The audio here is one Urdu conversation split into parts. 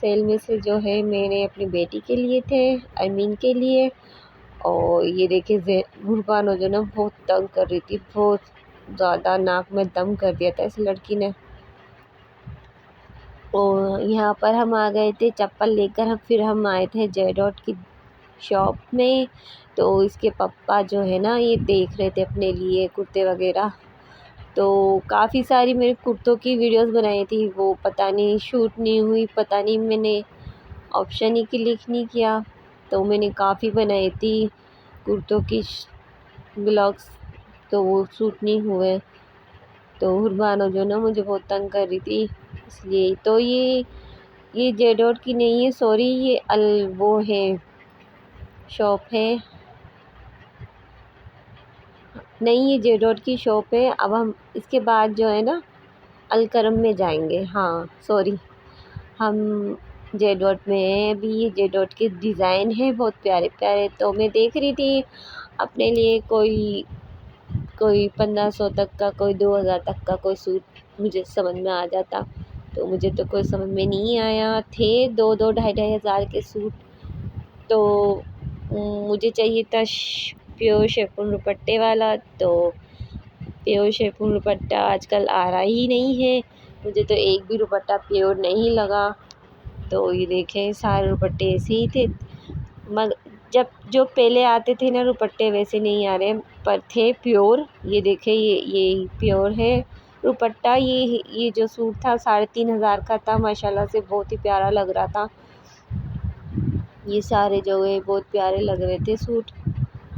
سیل میں سے جو ہے میں نے اپنی بیٹی کے لیے تھے، ارمین کے لیے. اور یہ دیکھیں غربانو جو نا بہت تنگ کر رہی تھی، بہت زیادہ، ناک میں دم کر دیا تھا اس لڑکی نے. اور یہاں پر ہم آ گئے تھے چپل لے کر. پھر ہم آئے تھے جے ڈاٹ کی شاپ میں. تو اس کے پپا جو ہے نا یہ دیکھ رہے تھے اپنے لیے کرتے وغیرہ. تو کافی ساری میرے کرتوں کی ویڈیوز بنائی تھی، وہ پتہ نہیں شوٹ نہیں ہوئی، پتہ نہیں میں نے آپشن ہی کلک نہیں کیا. تو میں نے کافی بنائی تھی کرتوں کی بلاگس، تو وہ شوٹ نہیں ہوئے. تو غربانو جو نا مجھے بہت تنگ کر رہی تھی اس لیے. تو یہ جے ڈاٹ کی نہیں ہے، سوری، یہ وہ ہے شاپ ہے، نہیں یہ جے ڈاٹ کی شاپ ہے. اب ہم اس کے بعد جو ہے نا الکرم میں جائیں گے. ہاں سوری، ہم جے ڈاٹ میں ہیں ابھی. یہ جے ڈاٹ کے ڈیزائن ہیں بہت پیارے پیارے. تو میں دیکھ رہی تھی اپنے لیے کوئی 1500 تک کا، کوئی 2000 تک کا کوئی سوٹ مجھے سمجھ میں آ جاتا. تو مجھے تو کوئی سمجھ میں نہیں آیا. تھے 2,000 ہزار کے سوٹ. تو مجھے چاہیے تھا پیور شیفون دوپٹے والا. تو پیور شیفون دوپٹہ آج کل آ رہا ہی نہیں ہے. مجھے تو ایک بھی دوپٹہ پیور نہیں لگا. تو یہ دیکھیں سارے دوپٹے ایسے ہی تھے، جو پہلے آتے تھے نا دوپٹے ویسے نہیں آ رہے پر تھے پیور. یہ دیکھیں یہ پیور ہے دوپٹہ. یہ جو سوٹ تھا 3,500 کا تھا. ماشاءاللہ سے بہت ہی پیارا لگ رہا تھا. یہ سارے جو ہے بہت پیارے لگ رہے تھے سوٹ.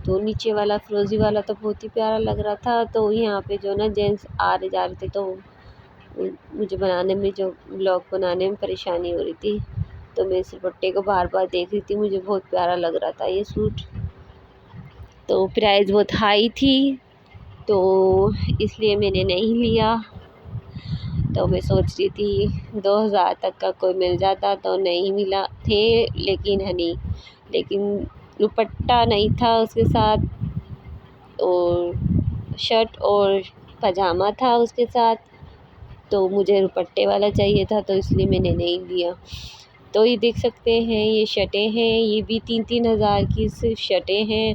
تو نیچے والا فروزی والا تو بہت ہی پیارا لگ رہا تھا. تو یہاں پہ جو نا جینس آ رہے جا رہے تھے، تو مجھے بنانے میں، جو بلاگ بنانے میں پریشانی ہو رہی تھی. تو میں اس دوپٹے کو بار بار دیکھ رہی تھی، مجھے بہت پیارا لگ رہا تھا یہ سوٹ. تو پرائز بہت ہائی تھی تو اس لیے میں نے نہیں لیا. تو میں سوچ رہی تھی 2,000 تک کا کوئی مل جاتا، تو نہیں ملا. تھے لیکن دوپٹہ نہیں تھا اس کے ساتھ، اور شرٹ اور پاجامہ تھا اس کے ساتھ. تو مجھے دوپٹے والا چاہیے تھا، تو اس لیے میں نے نہیں لیا. تو یہ دیکھ سکتے ہیں یہ شرٹیں ہیں، یہ بھی 3,000 کی صرف شرٹیں ہیں.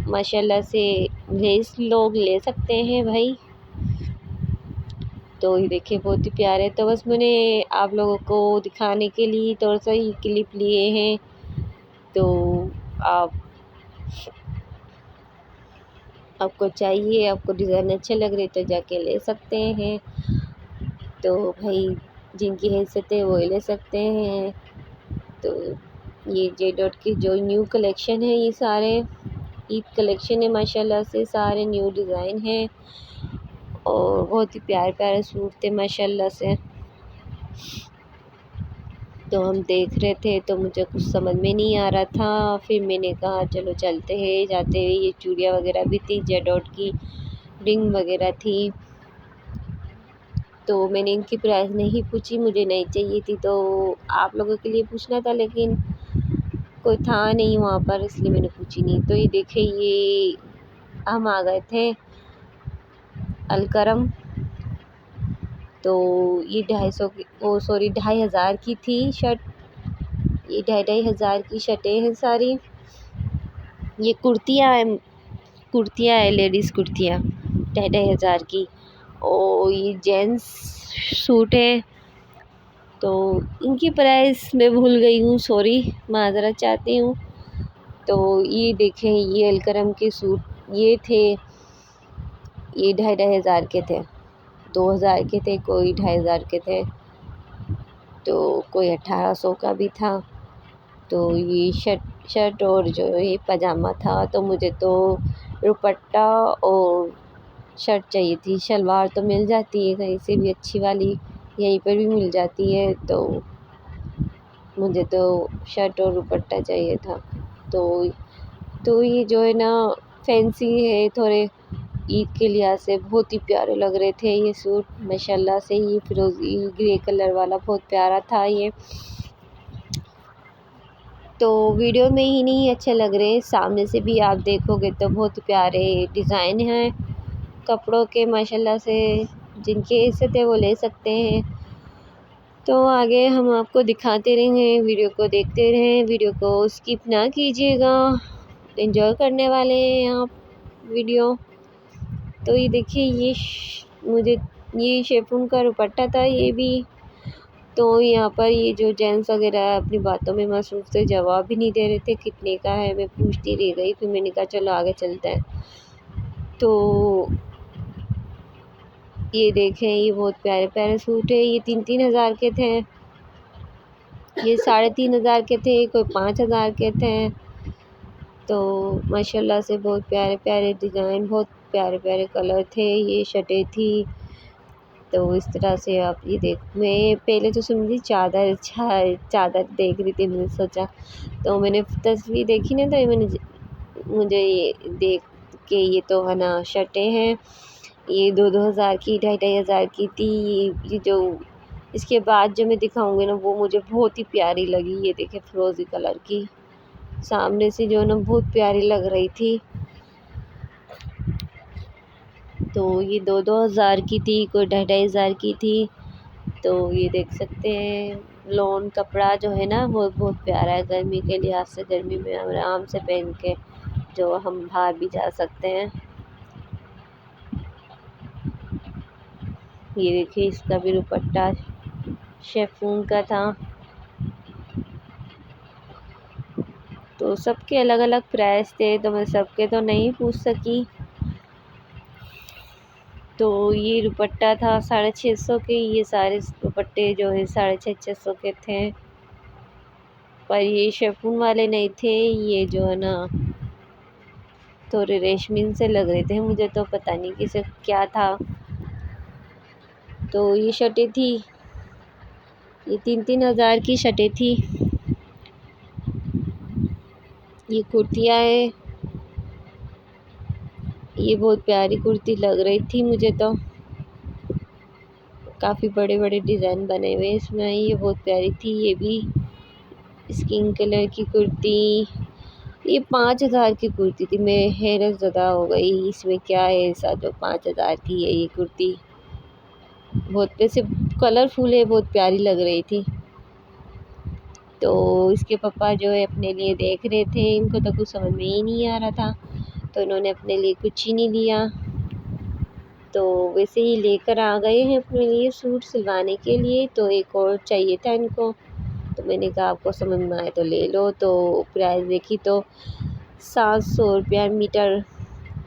ماشاءاللہ سے لیس لوگ لے سکتے ہیں بھائی. تو یہ دیکھیں بہت ہی پیارے. تو بس میں نے آپ لوگوں کو دکھانے کے لیے تھوڑا سا ہی کلپ لیے ہیں. تو آپ کو چاہیے، آپ کو ڈیزائن اچھے لگ رہے تو جا کے لے سکتے ہیں. تو بھائی جن کی حیثیت ہے وہ لے سکتے ہیں. تو یہ جے ڈاٹ کی جو نیو کلیکشن ہے، یہ سارے عید کلیکشن ہے. ماشاءاللہ سے سارے نیو ڈیزائن ہیں اور بہت ہی پیارے پیارے سوٹ تھے ماشاءاللہ سے. تو ہم دیکھ رہے تھے تو مجھے کچھ سمجھ میں نہیں آ رہا تھا. پھر میں نے کہا چلو چلتے ہیں. جاتے ہوئے یہ چوڑیاں وغیرہ بھی تھی، جے ڈاٹ کی رنگ وغیرہ تھی. تو میں نے ان کی پرائس نہیں پوچھی، مجھے نہیں چاہیے تھی. تو آپ لوگوں کے لیے پوچھنا تھا لیکن کوئی تھا نہیں وہاں پر، اس لیے میں نے پوچھی نہیں. تو یہ دیکھیں یہ ہم آ گئے تھے الکرم. تو یہ 2,500 کی تھی شرٹ. یہ 2,500 کی شرٹیں ہیں ساری. یہ کرتیاں ہیں لیڈیز کرتیاں 2,500 کی. اور یہ جینس سوٹ ہے. تو ان کی پرائس میں بھول گئی ہوں، سوری، معذرت چاہتی ہوں. تو یہ دیکھیں یہ الکرم کے سوٹ یہ تھے. یہ 2,500 کے تھے، 2,000 کے تھے، کوئی 2,500 کے تھے، تو کوئی 1,800 کا بھی تھا. تو یہ شرٹ اور جو یہ پاجامہ تھا. تو مجھے تو دوپٹہ اور شرٹ چاہیے تھی. شلوار تو مل جاتی ہے کہیں سے بھی اچھی والی، یہیں پر بھی مل جاتی ہے. تو مجھے تو شرٹ اور دوپٹہ چاہیے تھا. تو یہ جو ہے نا فینسی ہے تھوڑے، عید کے لحاظ سے بہت ہی پیارے لگ رہے تھے یہ سوٹ ماشاءاللہ سے. یہ فیروزی گرے کلر والا بہت پیارا تھا یہ. تو ویڈیو میں ہی نہیں اچھے لگ رہے، سامنے سے بھی آپ دیکھو گے تو بہت پیارے ڈیزائن ہیں کپڑوں کے ماشاءاللہ سے. جن کی حیثیت ہے وہ لے سکتے ہیں. تو آگے ہم آپ کو دکھاتے رہیں گے، ویڈیو کو دیکھتے رہیں، ویڈیو کو اسکپ نہ کیجیے گا، انجوائے کرنے والے ہیں آپ ویڈیو۔ تو یہ دیکھیے، مجھے یہ شیفون کا دوپٹہ تھا یہ بھی۔ تو یہاں پر یہ جو جینٹس وغیرہ اپنی باتوں میں مصروف تھے، جواب بھی نہیں دے رہے تھے کتنے کا ہے، میں پوچھتی رہ گئی، پھر میں نے کہا چلو آگے چلتے ہیں۔ تو یہ دیکھیں، یہ بہت پیارے پیارے سوٹ ہے، یہ 3,000 کے تھے، یہ 3,500 کے تھے، کوئی 5,000 کے تھے۔ تو ماشاءاللہ سے بہت پیارے پیارے ڈیزائن، بہت پیارے پیارے کلر تھے، یہ شرٹیں تھی۔ تو اس طرح سے آپ یہ میں پہلے تو سمجھی چادر دیکھ رہی تھی، میں نے سوچا، تو میں نے تصویر دیکھی نا، تو مجھے یہ دیکھ کے یہ تو ہے نا شرٹیں ہیں، یہ 2,000 کی 2,500 کی تھی۔ یہ جو اس کے بعد جو میں دکھاؤں گی نا، وہ مجھے بہت ہی پیاری لگی۔ یہ دیکھیں فروزی کلر کی، سامنے سے جو ہے نا بہت پیاری لگ رہی تھی۔ تو یہ 2,000 کی تھی، کوئی 2,500 کی تھی۔ تو یہ دیکھ سکتے ہیں، لون کپڑا جو ہے نا وہ بہت پیارا ہے، گرمی کے لحاظ سے، گرمی میں آرام سے پہن کے جو ہم باہر بھی جا سکتے ہیں۔ یہ دیکھیے، اس کا بھی دوپٹہ شیفون کا تھا۔ تو سب کے الگ الگ پرائس تھے، تو میں سب کے تو نہیں پوچھ سکی۔ تو یہ دوپٹہ تھا 650 کے، یہ سارے دوپٹے جو ہے 650 کے تھے، پر یہ شیفون والے نہیں تھے، یہ جو ہے نا تھوڑے ریشمین سے لگ رہے تھے، مجھے تو پتہ نہیں کسے کیا تھا۔ تو یہ شرٹیں تھی، یہ 3,000 کی شرٹیں تھی۔ یہ کرتیاں ہیں، یہ بہت پیاری کرتی لگ رہی تھی مجھے تو، کافی بڑے بڑے ڈیزائن بنے ہوئے اس میں، یہ بہت پیاری تھی۔ یہ بھی اسکن کلر کی کرتی، یہ 5,000 کی کرتی تھی، میں حیرت زدہ ہو گئی، اس میں کیا ہے ایسا جو 5,000 کی ہے یہ کرتی۔ بہت ویسے کلرفل ہے، بہت پیاری لگ رہی تھی۔ تو اس کے پپا جو ہے اپنے لیے دیکھ رہے تھے، ان کو تو کچھ سمجھ میں ہی نہیں آ رہا تھا، تو انہوں نے اپنے لیے کچھ ہی نہیں لیا۔ تو ویسے ہی لے کر آ گئے ہیں اپنے لیے سوٹ سلوانے کے لیے، تو ایک اور چاہیے تھا ان کو، تو میں نے کہا آپ کو سمجھ میں آئے تو لے لو۔ تو پرائز دیکھی تو 700 روپیہ میٹر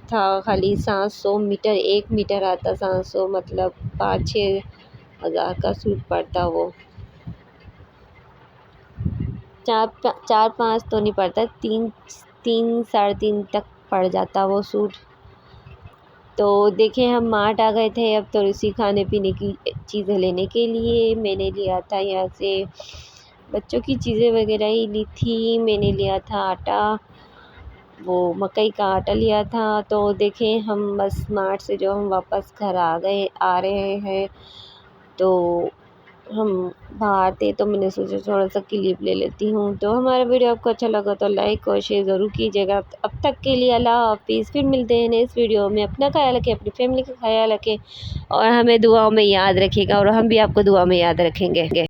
تھا، خالی 700 میٹر، 1 میٹر آتا 700، مطلب 5-6 ہزار کا سوٹ پڑتا، وہ 4-5 تو نہیں پڑتا، 3-3.5 تک پڑ جاتا وہ سوٹ۔ تو دیکھیں، ہم مارٹ آ گئے تھے اب تھوڑی سی کھانے پینے کی چیزیں لینے کے لیے۔ میں نے لیا تھا یہاں سے بچوں کی چیزیں وغیرہ ہی لی تھی، میں نے لیا تھا آٹا، وہ مکئی کا آٹا لیا تھا۔ تو دیکھیں، ہم بس مارٹ سے جو ہم واپس گھر آ رہے ہیں، تو ہم باہر تھے، تو میں نے سوچا تھوڑا سا کلپ لے لیتی ہوں۔ تو ہمارا ویڈیو آپ کو اچھا لگا تو لائک اور شیئر ضرور کیجیے گا۔ اب تک کے لیے اللہ حافظ، پھر ملتے ہیں نیکسٹ ویڈیو میں۔ اپنا خیال رکھیں، اپنی فیملی کا خیال رکھیں، اور ہمیں دعاؤں میں یاد رکھیے گا، اور ہم بھی آپ کو دعا میں یاد رکھیں گے۔